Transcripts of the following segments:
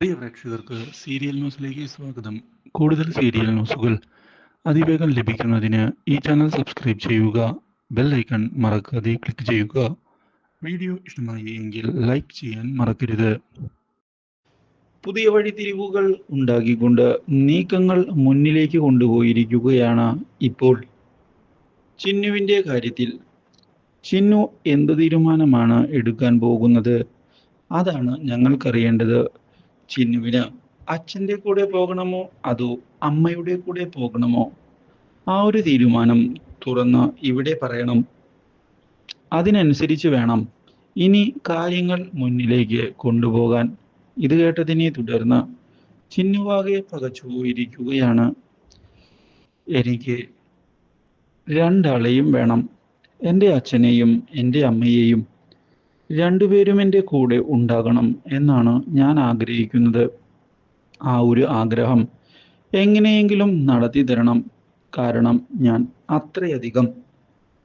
പ്രിയ പ്രേക്ഷകർക്ക് സീരിയൽ ന്യൂസിലേക്ക് സ്വാഗതം. കൂടുതൽ സീരിയൽ ന്യൂസുകൾ അതിവേഗം ലഭിക്കുന്നതിന് ഈ ചാനൽ സബ്സ്ക്രൈബ് ചെയ്യുക. ബെൽ ഐക്കൺ മറക്കാതെ ക്ലിക്ക് ചെയ്യുക. വീഡിയോ ഇഷ്ടമായി എങ്കിൽ ലൈക്ക് ചെയ്യാൻ മറക്കരുത്. പുതിയ വഴിത്തിരിവുകൾ ഉണ്ടാക്കിക്കൊണ്ട് നീക്കങ്ങൾ മുന്നിലേക്ക് കൊണ്ടുപോയിരിക്കുകയാണ് ഇപ്പോൾ ചിന്നുവിൻ്റെ കാര്യത്തിൽ. ചിന്നു എന്ത് തീരുമാനമാണ് എടുക്കാൻ പോകുന്നത്? അതാണ് ഞങ്ങൾക്കറിയേണ്ടത്. ചിന്നുവിന് അച്ഛൻ്റെ കൂടെ പോകണമോ അതോ അമ്മയുടെ കൂടെ പോകണമോ? ആ ഒരു തീരുമാനം തുറന്ന് ഇവിടെ പറയണം. അതിനനുസരിച്ച് വേണം ഇനി കാര്യങ്ങൾ മുന്നിലേക്ക് കൊണ്ടുപോകാൻ. ഇത് കേട്ടതിനെ തുടർന്ന് ചിന്നുവാകെ പകച്ചുപോയിരിക്കുകയാണ്. എനിക്ക് രണ്ടാളെയും വേണം, എൻ്റെ അച്ഛനെയും എൻ്റെ അമ്മയെയും. രണ്ടുപേരും എൻ്റെ കൂടെ ഉണ്ടാകണം എന്നാണ് ഞാൻ ആഗ്രഹിക്കുന്നത്. ആ ഒരു ആഗ്രഹം എങ്ങനെയെങ്കിലും നടത്തി തരണം. കാരണം ഞാൻ അത്രയധികം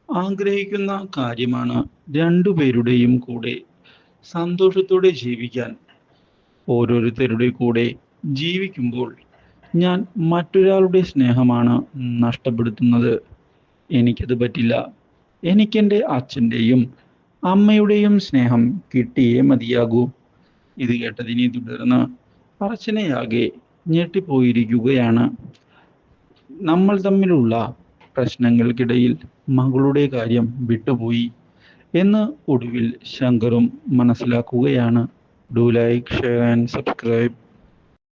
ആഗ്രഹിക്കുന്ന കാര്യമാണ് രണ്ടുപേരുടെയും കൂടെ സന്തോഷത്തോടെ ജീവിക്കാൻ. ഓരോരുത്തരുടെ കൂടെ ജീവിക്കുമ്പോൾ ഞാൻ മറ്റൊരാളുടെ സ്നേഹമാണ് നഷ്ടപ്പെടുത്തുന്നത്. എനിക്കത് പറ്റില്ല. എനിക്കെൻ്റെ അച്ഛൻ്റെയും അമ്മയുടെയും സ്നേഹം കിട്ടിയേ മതിയാകൂ. ഇത് കേട്ടതിനെ തുടർന്ന് അർച്ചനയാകെ ഞെട്ടിപ്പോയിരിക്കുകയാണ്. നമ്മൾ തമ്മിലുള്ള പ്രശ്നങ്ങൾക്കിടയിൽ മകളുടെ കാര്യം വിട്ടുപോയി എന്ന് ഒടുവിൽ ശങ്കറും മനസ്സിലാക്കുകയാണ്. Do like, share and subscribe.